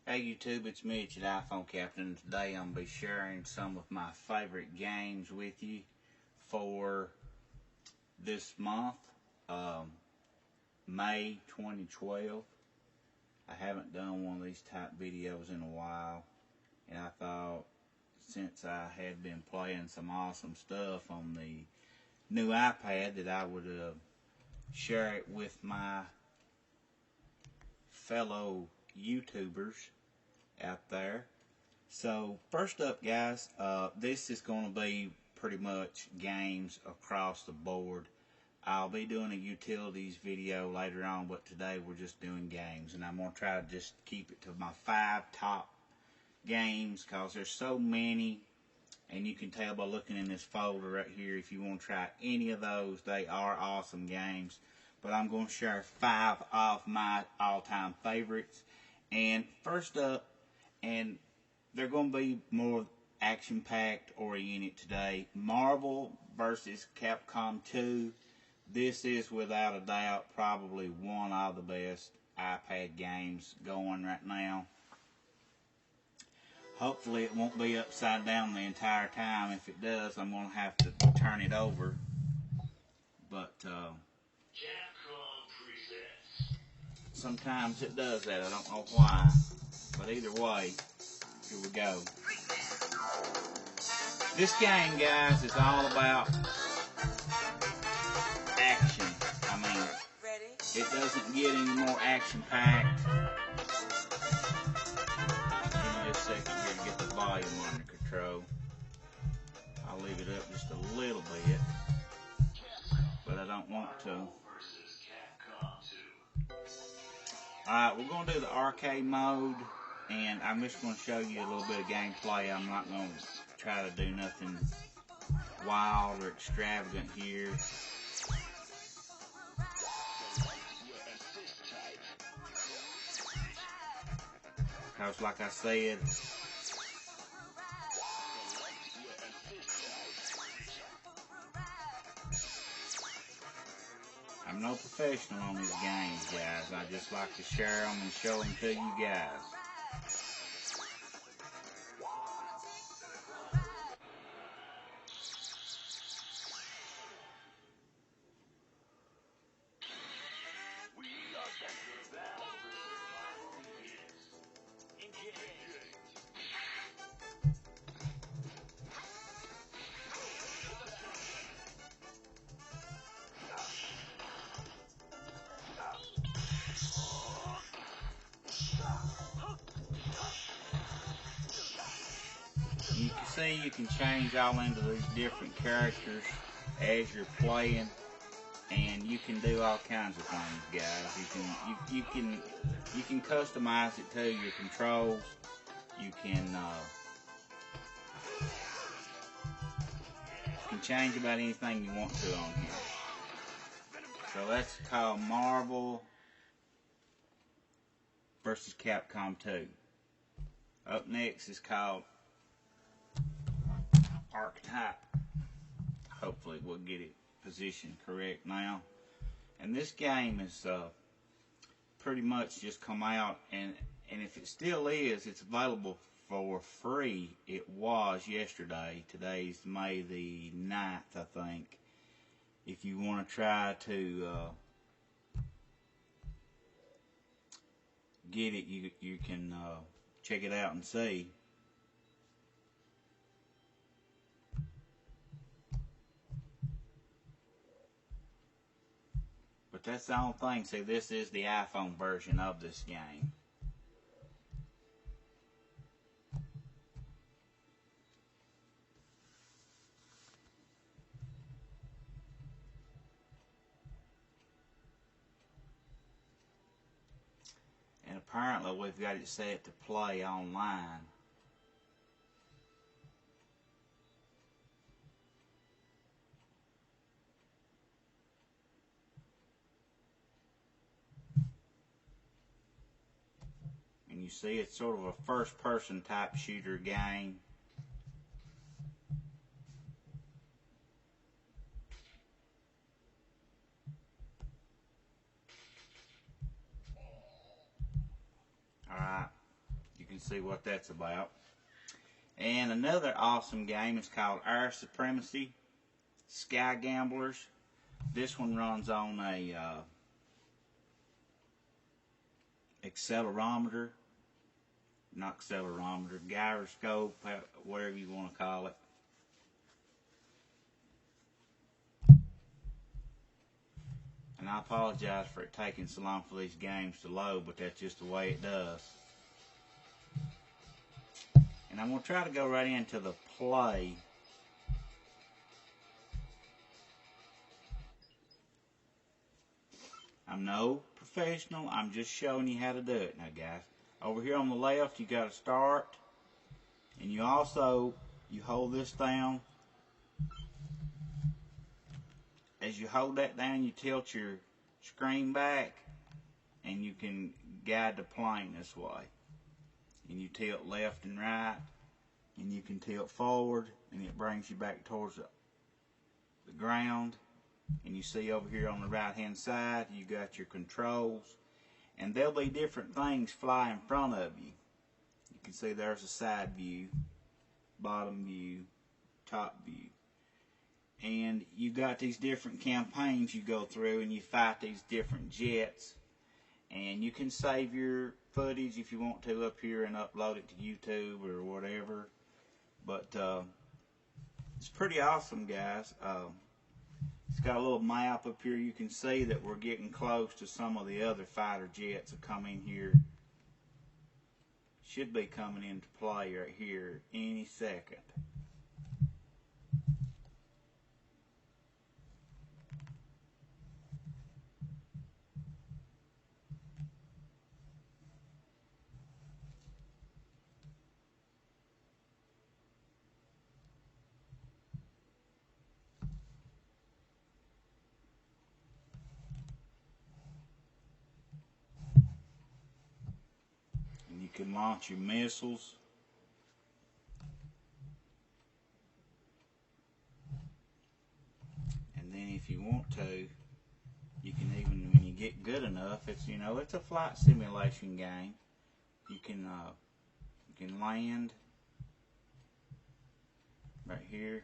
Hey YouTube, it's Mitch at iPhone Captain. Today I'm going to be sharing some of my favorite games with you for this month, May 2012. I haven't done one of these type videos in a while, and I thought since I had been playing some awesome stuff on the new iPad that I would share it with my fellow YouTubers out there. So first up, guys, this is going to be pretty much games across the board. I'll be doing a utilities video later on, but today we're just doing games, and I'm going to try to just keep it to my 5 top games because there's so many, and you can tell by looking in this folder right here. If you want to try any of those, they are awesome games, but I'm going to share 5 of my all-time favorites. And first up, and they're going to be more action-packed oriented today, Marvel vs. Capcom 2. This is without a doubt probably one of the best iPad games going right now. Hopefully it won't be upside down the entire time. If it does, I'm going to have to turn it over. But sometimes it does that. I don't know why. But either way, here we go. This game, guys, is all about action. I mean, it doesn't get any more action-packed. Give me just a second here to get the volume under control. I'll leave it up just a little bit, but I don't want to. Alright, we're going to do the arcade mode, and I'm just going to show you a little bit of gameplay. I'm not going to try to do nothing wild or extravagant here. Because like I said, I'm no professional on these games, guys. I just like to share them and show them to you guys. You can see you can change all into these different characters as you're playing, and you can do all kinds of things, guys. You can customize it to your controls. You can change about anything you want to on here. So that's called Marvel vs. Capcom 2. Up next is called Archetype. Hopefully we'll get it positioned correct now. And this game is pretty much just come out, and if it still is, it's available for free. It was yesterday. Today's May the 9th, I think. If you want to try to get it, you can check it out and see. But that's the only thing. See, this is the iPhone version of this game. And apparently we've got it set to play online. And you see it's sort of a first-person type shooter game. can see what that's about. And another awesome game is called Air Supremacy, Sky Gamblers. This one runs on a accelerometer, not accelerometer, gyroscope, whatever you want to call it. And I apologize for it taking so long for these games to load, but that's just the way it does. And I'm going to try to go right into the play. I'm no professional, I'm just showing you how to do it now, guys. Over here on the left, you got to start, and you hold this down. As you hold that down, you tilt your screen back, and you can guide the plane this way. And you tilt left and right, and you can tilt forward, and it brings you back towards the ground. And you see over here on the right hand side, you got your controls, and there'll be different things fly in front of you. You can see there's a side view, bottom view, top view. And you got these different campaigns you go through, and you fight these different jets. And you can save your footage if you want to up here and upload it to YouTube or whatever. But it's pretty awesome, guys. It's got a little map up here. You can see that we're getting close to some of the other fighter jets that come in here. Should be coming into play right here any second. You can launch your missiles. And then if you want to, you can even, when you get good enough, it's a flight simulation game. You can land right here.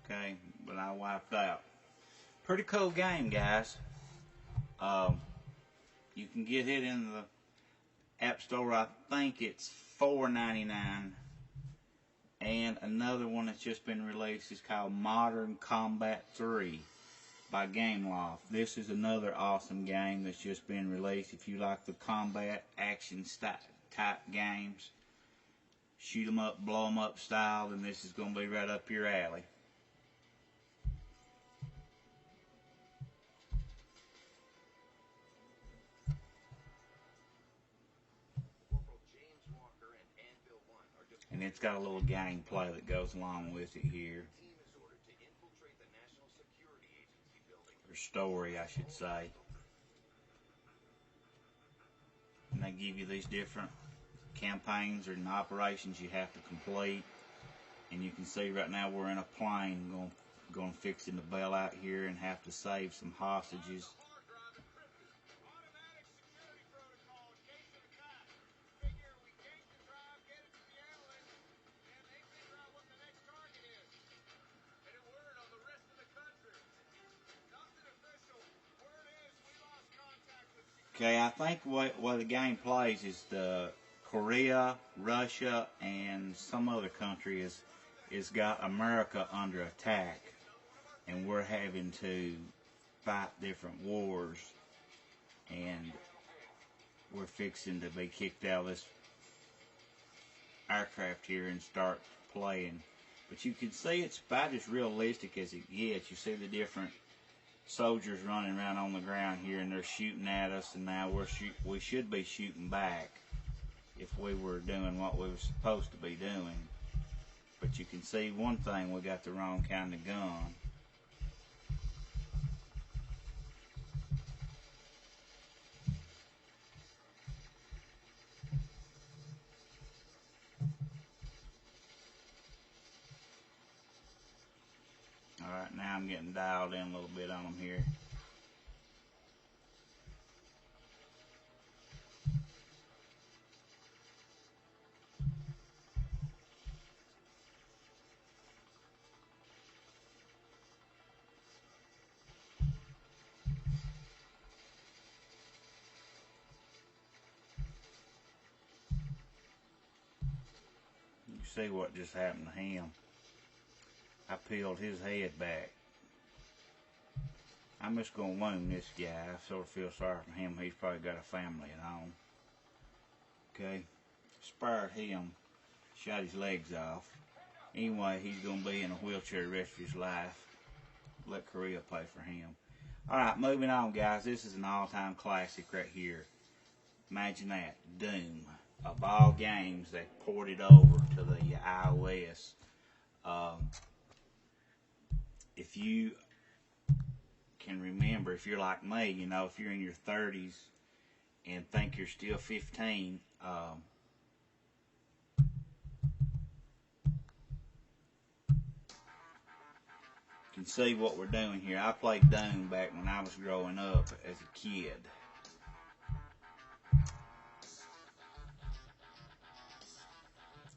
Okay, but I wiped out. Pretty cool game, guys. You can get it in the App Store. I think it's $4.99. And another one that's just been released is called Modern Combat 3 by Gameloft. This is another awesome game that's just been released. If you like the combat action type games, shoot 'em up, blow 'em up style, then this is going to be right up your alley. And it's got a little gameplay that goes along with it here. Or story, I should say. And they give you these different campaigns and operations you have to complete. And you can see right now we're in a plane going fixing the bell out here and have to save some hostages. Okay, I think what the game plays is Korea, Russia, and some other country is got America under attack, and we're having to fight different wars, and we're fixing to be kicked out of this aircraft here and start playing. But you can see it's about as realistic as it gets. You see the different soldiers running around on the ground here, and they're shooting at us, and now we should be shooting back if we were doing what we were supposed to be doing. But you can see one thing, we got the wrong kind of gun. Alright, now I'm getting dialed in a little bit on them here. see what just happened to him. I peeled his head back. I'm just going to wound this guy. I sort of feel sorry for him. He's probably got a family at home. Okay. Spared him. Shot his legs off. Anyway, he's going to be in a wheelchair the rest of his life. Let Korea pay for him. Alright, moving on, guys. This is an all-time classic right here. Imagine that. Doom. Of all games, they ported over to the iOS. If you can remember, if you're like me, you know, if you're in your 30s and think you're still 15, you can see what we're doing here. I played Doom back when I was growing up as a kid.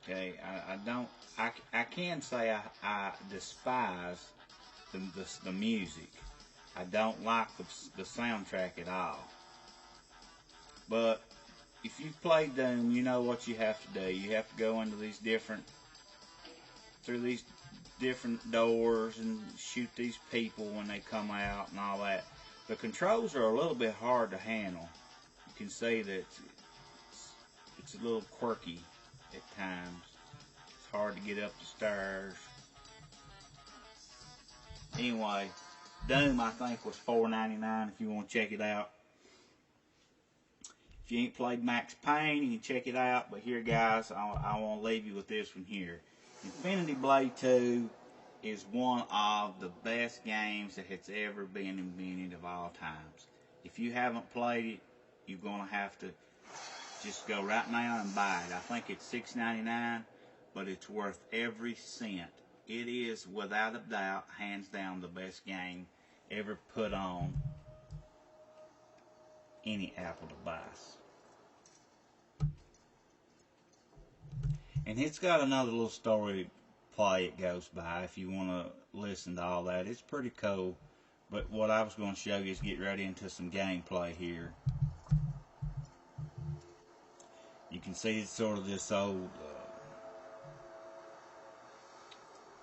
Okay, I can say I despise the music. I don't like the soundtrack at all. But if you've played Doom, you know what you have to do. You have to go into through these different doors and shoot these people when they come out and all that. The controls are a little bit hard to handle. You can see that it's a little quirky at times. It's hard to get up the stairs. Anyway, Doom I think was $4.99 if you want to check it out. If you ain't played Max Payne, you can check it out. But here, guys, I want to leave you with this one here. Infinity Blade 2 is one of the best games that has ever been invented of all times. If you haven't played it, you're going to have to just go right now and buy it. I think it's $6.99, but it's worth every cent. It is, without a doubt, hands down the best game ever put on any Apple device. And it's got another little story play it goes by if you want to listen to all that. It's pretty cool. But what I was going to show you is get right into some gameplay here. You can see it's sort of this old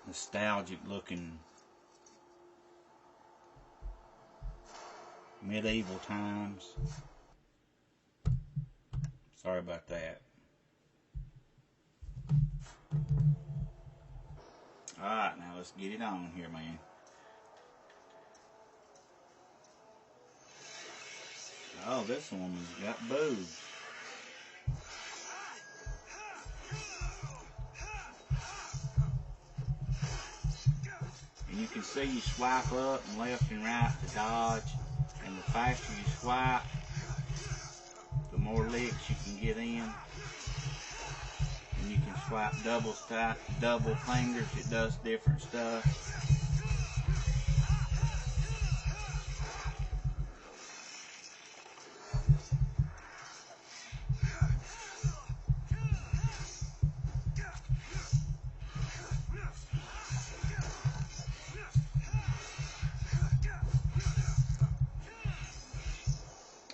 nostalgic looking medieval times. Sorry about that. Alright, now let's get it on here, man. Oh, this woman's got boobs. And you can see you swipe up and left and right to dodge. And the faster you swipe, the more licks you can get in. And you can swipe double fingers. It does different stuff.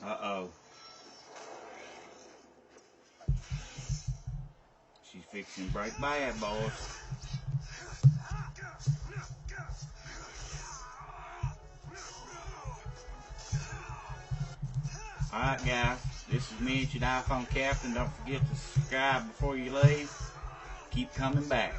Uh-oh. She's fixing to break bad, boys. Alright, guys. This is Miniature iPhone Captain. Don't forget to subscribe before you leave. Keep coming back.